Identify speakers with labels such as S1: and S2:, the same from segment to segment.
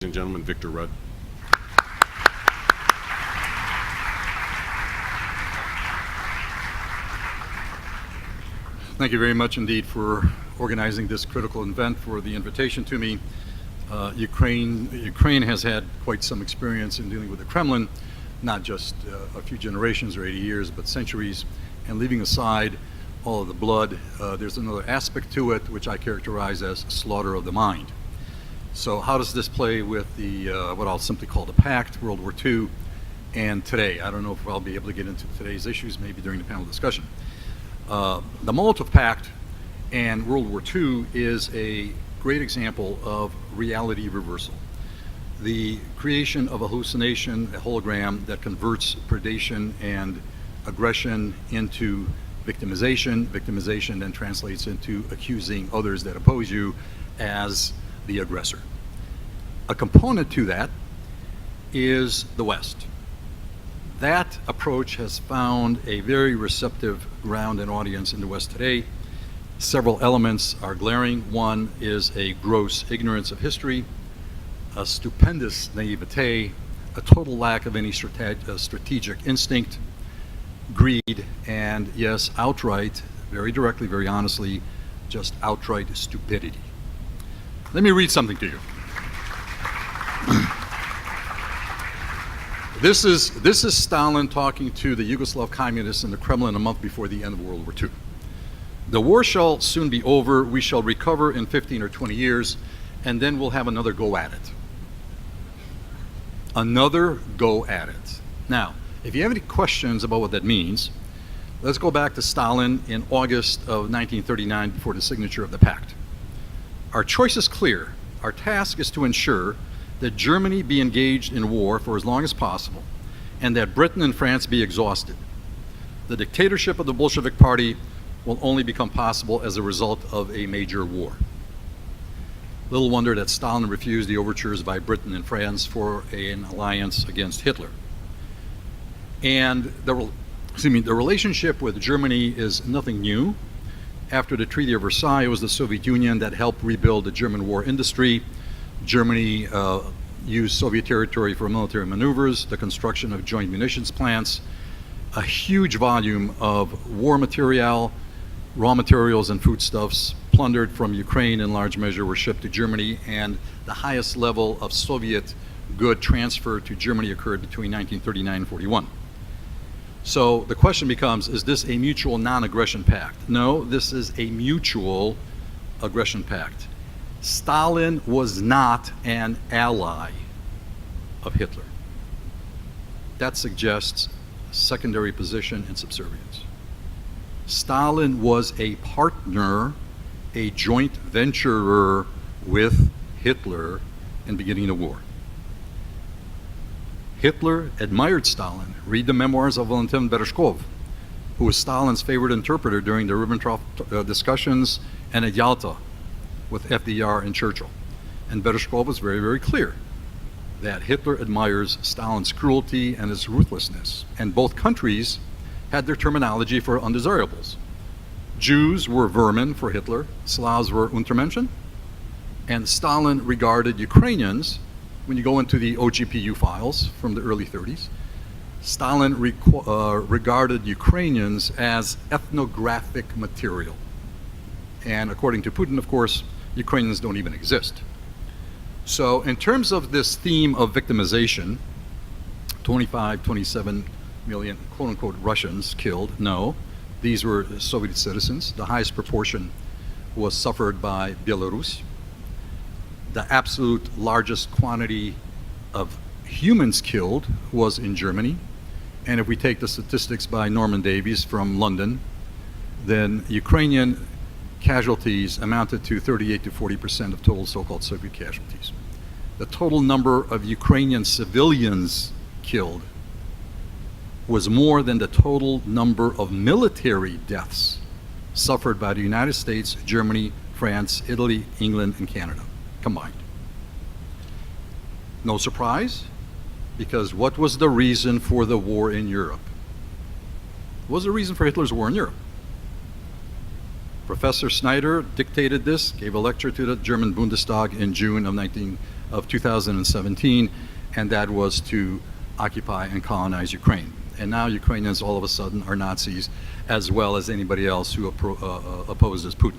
S1: and gentlemen, Victor Rudь.
S2: Thank you very much indeed for organizing this critical event, for the invitation to me. Ukraine has had quite some experience in dealing with the Kremlin, not just a few generations or 80 years, but centuries. And leaving aside all of the blood, there's another aspect to it, which I characterize as slaughter of the mind. So how does this play with the what I'll simply call the Pact, World War II, and today? I don't know if I'll be able to get into today's issues, maybe during the panel discussion. The Molotov Pact and World War II is a great example of reality reversal. The creation of a hallucination, a hologram that converts predation and aggression into victimization. Victimization then translates into accusing others that oppose you as the aggressor. A component to that is the West. That approach has found a very receptive ground and audience in the West today. Several elements are glaring. One is a gross ignorance of history, a stupendous naivete, a total lack of any strategic instinct, greed, and yes, outright, very directly, very honestly, just outright stupidity. Let me read something to you. This is Stalin talking to the Yugoslav communists in the Kremlin a month before the end of World War II. The war shall soon be over. We shall recover in 15 or 20 years, and then we'll have another go at it. Another go at it. Now, if you have any questions about what that means, let's go back to Stalin in August of 1939 before the signature of the pact. Our choice is clear. Our task is to ensure that Germany be engaged in war for as long as possible, and that Britain and France be exhausted. The dictatorship of the Bolshevik Party will only become possible as a result of a major war. Little wonder that Stalin refused the overtures by Britain and France for an alliance against Hitler. And the relationship with Germany is nothing new. After the Treaty of Versailles, it was the Soviet Union that helped rebuild the German war industry. Germany used Soviet territory for military maneuvers, the construction of joint munitions plants, a huge volume of war material, raw materials and foodstuffs plundered from Ukraine in large measure were shipped to Germany, and the highest level of Soviet good transfer to Germany occurred between 1939 and 41. So the question becomes, is this a mutual non-aggression pact? No, this is a mutual aggression pact. Stalin was not an ally of Hitler. That suggests secondary position and subservience. Stalin was a partner, a joint venturer with Hitler in beginning the war. Hitler admired Stalin. Read the memoirs of Valentin Berezhkov, who was Stalin's favorite interpreter during the Ribbentrop discussions and at Yalta with FDR and Churchill. And Berezhkov was very, very clear that Hitler admires Stalin's cruelty and his ruthlessness. And both countries had their terminology for undesirables. Jews were vermin for Hitler, Slavs were Untermenschen, and Stalin regarded Ukrainians, when you go into the OGPU files from the early 30s, Stalin regarded Ukrainians as ethnographic material. And according to Putin, of course, Ukrainians don't even exist. So in terms of this theme of victimization, 25, 27 million quote-unquote Russians killed, no, these were Soviet citizens. The highest proportion was suffered by Belarus. The absolute largest quantity of humans killed was in Germany. And if we take the statistics by Norman Davies from London, then Ukrainian casualties amounted to 38 to 40% of total so-called Soviet casualties. The total number of Ukrainian civilians killed was more than the total number of military deaths suffered by the United States, Germany, France, Italy, England, and Canada combined. No surprise, because what was the reason for the war in Europe? What was the reason for Hitler's war in Europe? Professor Snyder dictated this, gave a lecture to the German Bundestag in June of of 2017, and that was to occupy and colonize Ukraine. And now Ukrainians all of a sudden are Nazis, as well as anybody else who opposes Putin.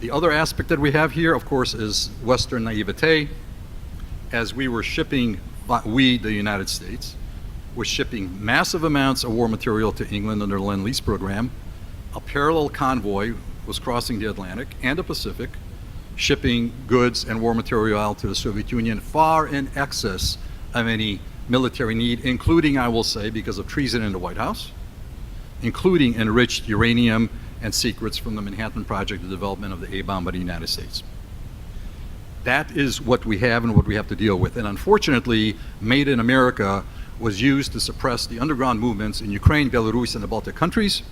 S2: The other aspect that we have here, of course, is Western naivete. As we were shipping, we, the United States, was shipping massive amounts of war material to England under the Lend-Lease program. A parallel convoy was crossing the Atlantic and the Pacific, shipping goods and war material to the Soviet Union far in excess of any military need, including, I will say, because of treason in the White House, including enriched uranium and secrets from the Manhattan Project, the development of the A-bomb by the United States. That is what we have and what we have to deal with. And unfortunately, Made in America was used to suppress the underground movements in Ukraine, Belarus, and the Baltic countries,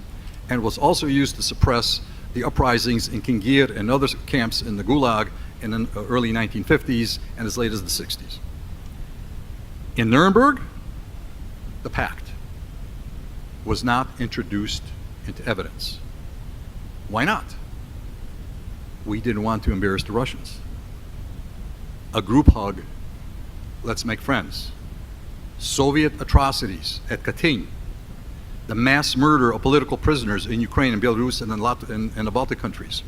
S2: and was also used to suppress the uprisings in Kingir and other camps in the Gulag in the early 1950s and as late as the 60s. In Nuremberg, the pact was not introduced into evidence. Why not? We didn't want to embarrass the Russians. A group hug, let's make friends. Soviet atrocities at Katyn, the mass murder of political prisoners in Ukraine and Belarus and the Baltic countries,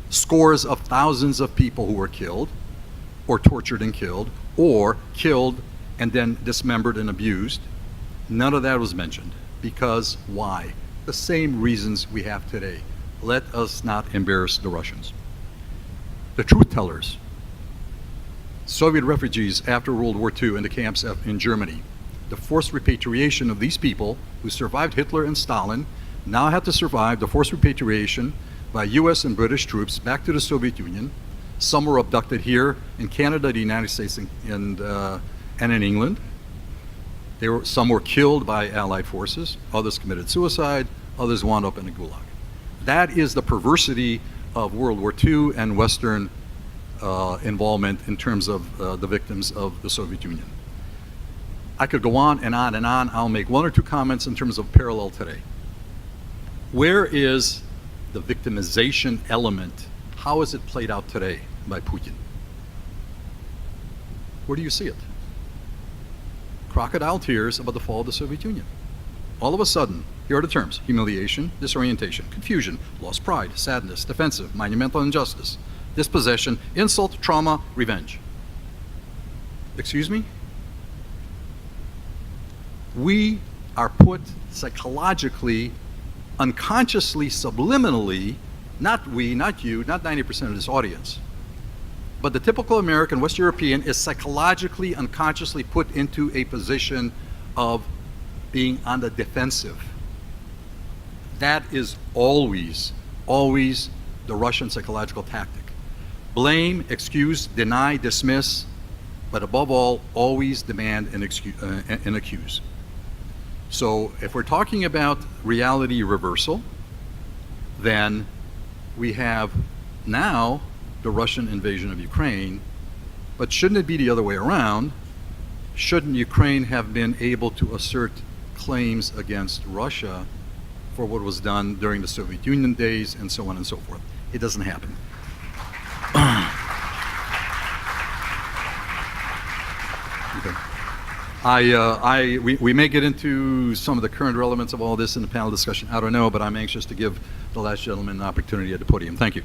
S2: scores of thousands of people who were killed, or tortured and killed and then dismembered and abused. None of that was mentioned. Because why? The same reasons we have today. Let us not embarrass the Russians. The truth tellers, Soviet refugees after World War II in the camps in Germany, the forced repatriation of these people who survived Hitler and Stalin now had to survive the forced repatriation by US and British troops back to the Soviet Union. Some were abducted here in Canada, the United States, and in England. Some were killed by Allied forces, others committed suicide, others wound up in the Gulag. That is the perversity of World War II and Western involvement in terms of the victims of the Soviet Union. I could go on and on and on. I'll make one or two comments in terms of parallel today. Where is the victimization element? How is it played out today by Putin? Where do you see it? Crocodile tears about the fall of the Soviet Union. All of a sudden, here are the terms: humiliation, disorientation, confusion, lost pride, sadness, defensive, monumental injustice, dispossession, insult, trauma, revenge. Excuse me? We are put psychologically, unconsciously, subliminally, not we, not you, not 90% of this audience, but the typical American, West European is psychologically, unconsciously put into a position of being on the defensive. That is always, always the Russian psychological tactic. Blame, excuse, deny, dismiss, but above all, always demand and accuse. So if we're talking about reality reversal, then we have now the Russian invasion of Ukraine, but shouldn't it be the other way around? Shouldn't Ukraine have been able to assert claims against Russia for what was done during the Soviet Union days and so on and so forth? It doesn't happen. Okay. We may get into some of the current relevance of all this in the panel discussion. I don't know, but I'm anxious to give the last gentleman an opportunity at the podium. Thank you.